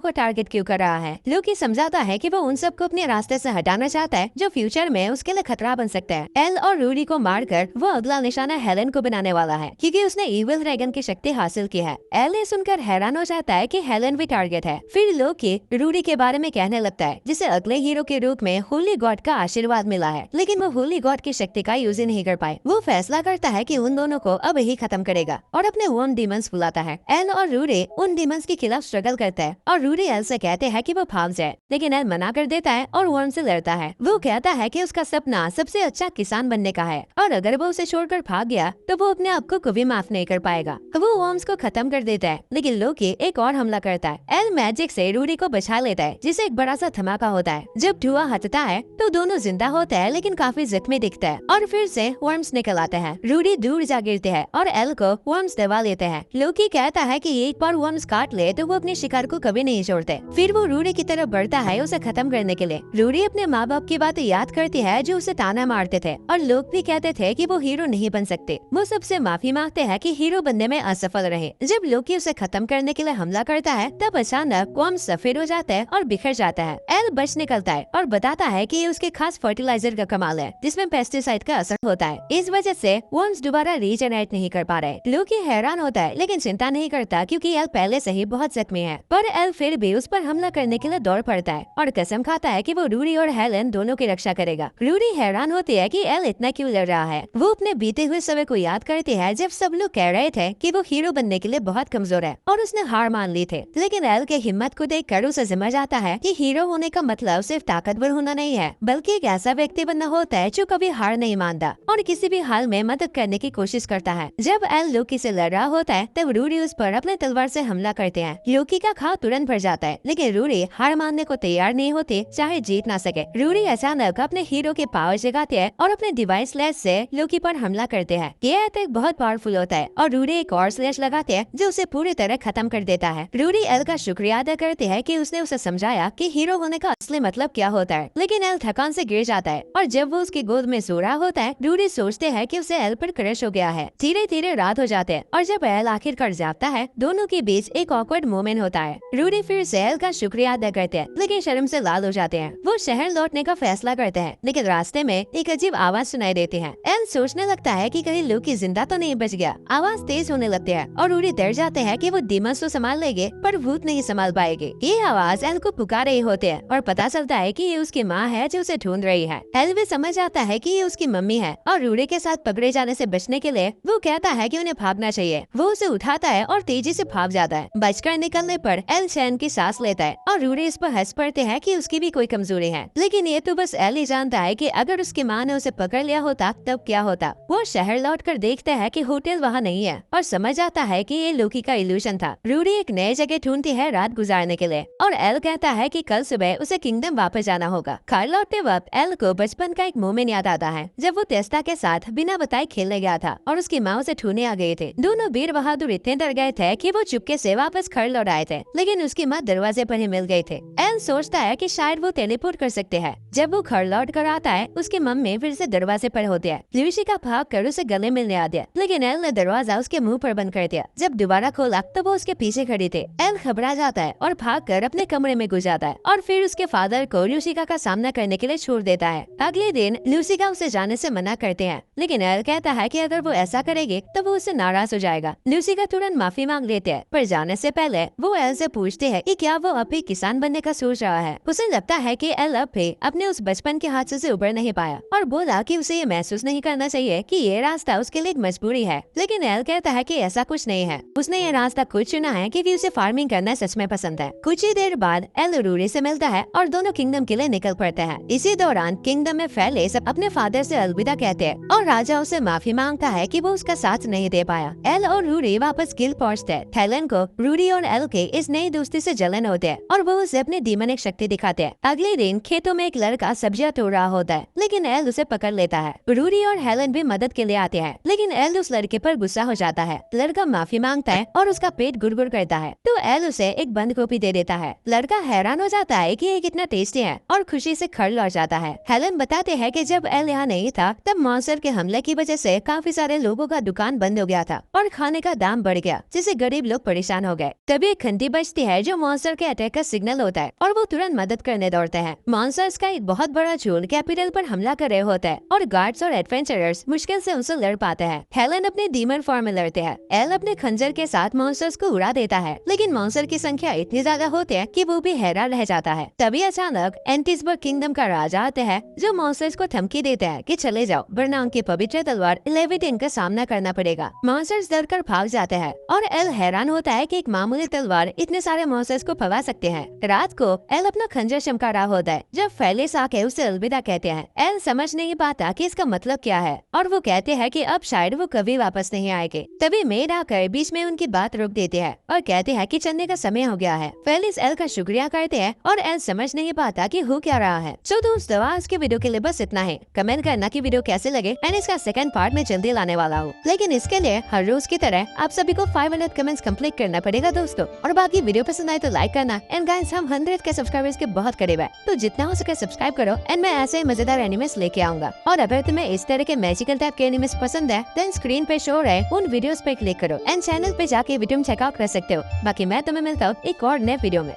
को टारगेट क्यों कर रहा है। लोकी समझाता है कि वो उन सबको अपने रास्ते से हटाना चाहता है जो फ्यूचर में उसके लिए खतरा बन सकता है। एल और रूडी को मारकर वो अगला निशाना हेलेन को बनाने वाला है क्योंकि उसने इविल ड्रैगन की शक्ति हासिल की है। एल ये सुनकर हैरान हो जाता है कि हेलेन भी टारगेट है। फिर लोकी रूडी के बारे में कहने लगता है जिसे अगले हीरो के रूप में होली गॉड का आशीर्वाद मिला है, लेकिन वो होली गॉड की शक्ति का यूज नहीं कर पाए। वो फैसला करता है कि उन दोनों को अब ही खत्म करेगा और अपने वन डीमंस बुलाता है। एल और रूडी उन डीमंस के खिलाफ स्ट्रगल करता है और रूडी एल से कहते हैं कि वो भाग जाए, लेकिन एल मना कर देता है और वर्म से लड़ता है। वो कहता है कि उसका सपना सबसे अच्छा किसान बनने का है और अगर वो उसे छोड़कर भाग गया तो वो अपने आप को कभी माफ नहीं कर पाएगा। वो वर्म्स को खत्म कर देता है लेकिन लोकी एक और हमला करता है। एल मैजिक से रूडी को बचा लेता है जिसे एक बड़ा सा धमाका होता है। जब धुआं हटता है तो दोनों जिंदा होते हैं लेकिन काफी जख्मी दिखता है और फिर से वर्म्स निकल आते हैं। रूडी दूर जा गिरते हैं और एल को वर्म्स दबा लेते हैं। लोकी कहता है कि एक बार वर्म्स काट ले तो वो अपने शिकार को कभी नहीं छोड़ते। फिर वो रूडी की तरफ बढ़ता है उसे खत्म करने के लिए। रूडी अपने माँ बाप की बातें याद करती है जो उसे ताना मारते थे और लोग भी कहते थे कि वो हीरो नहीं बन सकते। वो सबसे माफी मांगते हैं कि हीरो बनने में असफल रहे। जब लोकी उसे खत्म करने के लिए हमला करता है तब अचानक वर्म्स सफेद हो जाता है और बिखर जाता है। एल बच निकलता है और बताता है कि ये उसके खास फर्टिलाइजर का कमाल है जिसमें पेस्टिसाइड का असर होता है। इस वजह से वर्म्स दोबारा रीजनरेट नहीं कर पा रहे। लोकी हैरान होता है लेकिन चिंता नहीं करता क्योंकि एल पहले से ही बहुत जख्मी है। पर एल फिर भी उस पर हमला करने के लिए दौड़ पड़ता है और कसम खाता है कि वो रूडी और हेलेन दोनों की रक्षा करेगा। रूडी हैरान होती है कि एल इतना क्यों लड़ रहा है। वो अपने बीते हुए समय को याद करती है जब सब लोग कह रहे थे कि वो हीरो बनने के लिए बहुत कमजोर है और उसने हार मान ली थी। लेकिन एल के हिम्मत को देखकर उसे समझ आता है कि हीरो होने का मतलब सिर्फ ताकतवर होना नहीं है बल्कि एक ऐसा व्यक्ति बनना होता है जो कभी हार नहीं मानता और किसी भी हाल में मदद करने की कोशिश करता है। जब एल लोकी से लड़ रहा होता है तब रूडी उस पर अपने तलवार से हमला करते हैं। लोकी का घाव तुरंत भर जाता है लेकिन रूडी हार मानने को तैयार नहीं होती चाहे जीत ना सके। रूडी अचानक अपने हीरो के पावर जगाते हैं और अपने डिवाइस स्लैश से लोकी पर हमला करते हैं। ये अटैक बहुत पावरफुल होता है और रूडी एक और स्लैश लगाते हैं जो उसे पूरी तरह खत्म कर देता है। रूडी एल का शुक्रिया अदा करते हैं कि उसने उसे समझाया कि हीरो होने का असली मतलब क्या होता है। लेकिन एल थकान से गिर जाता है और जब वो उसकी गोद में सो रहा होता है रूडी सोचते हैं कि उसे एल पर क्रश हो गया है। धीरे धीरे रात हो जाते हैं और जब एल आखिरकार जागता है दोनों के बीच एक ऑकवर्ड मोमेंट होता है। रूडी फिर से एल का शुक्रिया अदा करते हैं लेकिन शर्म से लाल हो जाते हैं। वो शहर लौटने का फैसला करते हैं लेकिन रास्ते में एक अजीब आवाज सुनाई देती है। एल सोचने लगता है कि कहीं लोकी जिंदा तो नहीं बच गया। आवाज तेज होने लगती है और रूडी डर जाते हैं कि वो डीमंस तो संभाल लेंगे पर भूत नहीं संभाल पाएगी। ये आवाज एल को पुकार रही होती है और पता चलता है कि ये उसकी माँ है जो उसे ढूंढ रही है। एल भी समझ आता है कि ये उसकी मम्मी है और रूडी के साथ पकड़े जाने से बचने के लिए वो कहता है कि उन्हें भागना चाहिए। वो उसे उठाता है और तेजी से भाग जाता है। बचकर निकलने पर एल चैन की सांस लेता है और रूडी इस पर हंस पड़ते हैं कि उसकी भी कोई कमजोरी है। लेकिन ये तो बस एल ही जानता है कि अगर उसकी माँ ने उसे पकड़ लिया होता तब क्या होता। वो शहर लौटकर देखता है कि होटल वहाँ नहीं है और समझ आता है कि ये लोकी का इल्यूशन था। रूडी एक नई जगह ढूंढती है रात गुजारने के लिए और एल कहता है कि कल सुबह उसे किंगडम वापस जाना होगा। घर लौटते वक्त एल को बचपन का एक मोमेंट याद आता है जब वो टेस्टा के साथ बिना बताए खेलने गया था और उसकी माँ उसे छूने आ गए थे। दोनों वीर बहादुर इतने डर गए थे कि वो चुपके से वापस घर लौट आए थे लेकिन उसकी माँ दरवाजे पर ही मिल गई थे। एल सोचता है कि शायद वो टेलीपोर्ट कर सकते हैं। जब वो घर लौट कर आता है उसकी मम्मी फिर से दरवाजे पर होती है। ल्यूसी का भाग कर उसे गले मिलने आ दिया लेकिन एल ने दरवाजा उसके मुंह पर बंद कर दिया। जब दोबारा खोला तो वो उसके पीछे खड़ी थी। एल घबरा जाता है और भागकर अपने कमरे में घुस जाता है और फिर उसके फादर को ल्यूसिका का सामना करने के लिए छोड़ देता है। अगले दिन ल्यूसिका उसे जाने से मना करते हैं लेकिन एल कहता है कि अगर वो ऐसा करेगी तो वो उससे नाराज हो जाएगा। ल्यूसिका तुरंत माफी मांग लेते हैं पर जाने से पहले वो एल से पूछते हैं कि क्या वो अब भी किसान बनने का सोच रहा है। उसे लगता है कि एल अब भी अपने उस बचपन के हादसे से उबर नहीं पाया और बोला कि उसे ये महसूस नहीं करना चाहिए कि ये रास्ता उसके लिए एक मजबूरी है। लेकिन एल कहता है कि ऐसा कुछ नहीं है, उसने ये रास्ता खुद चुना है क्योंकि उसे फार्मिंग करना सच में पसंद है। कुछ ही देर बाद एल रूडी से मिलता है और दोनों किंगडम के लिए निकल पड़ते हैं। इसी दौरान किंगडम में फैले सब अपने फादर से अलविदा कहते हैं और राजा उसे माफी मांगता है कि वो उसका साथ नहीं दे पाया। एल और रूडी वापस गिल पहुँचते हैं। हेलन को रूडी और एल के इस नई दोस्ती से जलन होते है और वो उसे अपनी डीमनिक शक्ति दिखाते हैं। अगले दिन खेतों में एक लड़का सब्जियां तोड़ रहा होता है, लेकिन एल उसे पकड़ लेता है। रूडी और हेलन भी मदद के लिए आते हैं, लेकिन एल उस लड़के पर गुस्सा हो जाता है। लड़का माफी मांगता है और उसका पेट गुड़गुड़ करता है, तो एल उसे एक बंद गोभी दे देता है। लड़का हैरान हो जाता है कि ये कितना टेस्टी है और खुशी से खड़ लौट जाता है। हेलन बताते हैं कि जब एल यहाँ नहीं था तब मॉन्स्टर के हमले की वजह से काफी सारे लोगों का दुकान बंद हो गया था और खाने का दाम बढ़ गया, जिससे गरीब लोग परेशान हो गए। तभी एक घंटी बजती है जो मॉन्स्टर के अटैक का सिग्नल होता है और वो तुरंत मदद करने दौड़ते हैं। मॉन्स्टर्स का एक बहुत बड़ा झुंड कैपिटल पर हमला कर रहे होता है और गार्ड्स और एडवेंचरर्स मुश्किल से उनसे लड़ पाते हैं। हेलन अपने डीमन फॉर्म में लड़ते हैं। एल अपने खंजर के साथ मॉन्स्टर्स को उड़ा देता है, लेकिन मॉन्स्टर की संख्या इतनी ज्यादा होती है कि वो भी हैरान रह जाता है। तभी अचानक एंटिसबर्ग किंगडम का राजा आते हैं जो मॉन्स्टर्स को धमकी देते हैं कि चले जाओ वरना उनकी पवित्र तलवार लेविटिन का सामना करना पड़ेगा। मॉन्स्टर्स डरकर भाग जाते हैं और एल हैरान होता है कि एक मामूली तलवार इतने सारे मॉन्स्टर्स को भगा सकते हैं। रात को एल अपना खंजर चमका रहा होता है जब फेलिस आके उसे अलविदा कहते हैं। एल समझ नहीं पाता कि इसका मतलब क्या है और वो कहते हैं कि अब शायद वो कभी वापस नहीं आएंगे। तभी मेड आकर बीच में उनकी बात रोक देते हैं और कहते हैं कि चलने का समय हो गया है। फेलिस एल का शुक्रिया करते हैं और एल समझ नहीं पाता कि हो क्या रहा है। तो दोस्तों आज के वीडियो के लिए बस इतना ही। कमेंट करना कि वीडियो कैसे लगे एंड इसका सेकंड पार्ट में जल्दी लाने वाला हूँ, लेकिन इसके लिए हर रोज की तरह आप सभी को 500 कमेंट्स कंप्लीट करना पड़ेगा दोस्तों। और बाकी वीडियो पसंद आए तो लाइक करना एंड गाइस हम 100 के सब्सक्राइबर्स के बहुत करीब है, तो जितना हो सके सब्सक्राइब करो एंड मैं ऐसे ही मजेदार एनिमेस लेके आऊंगा। और अगर तुम्हें इस तरह के मैजिकल टाइप के एनिमेस पसंद है देन स्क्रीन पे शो रहे उन वीडियोस पे क्लिक करो एंड चैनल पे जाके वीडियो चेकआउट कर सकते हो। बाकी मैं तुम्हें मिलता हूँ एक और नए वीडियो में।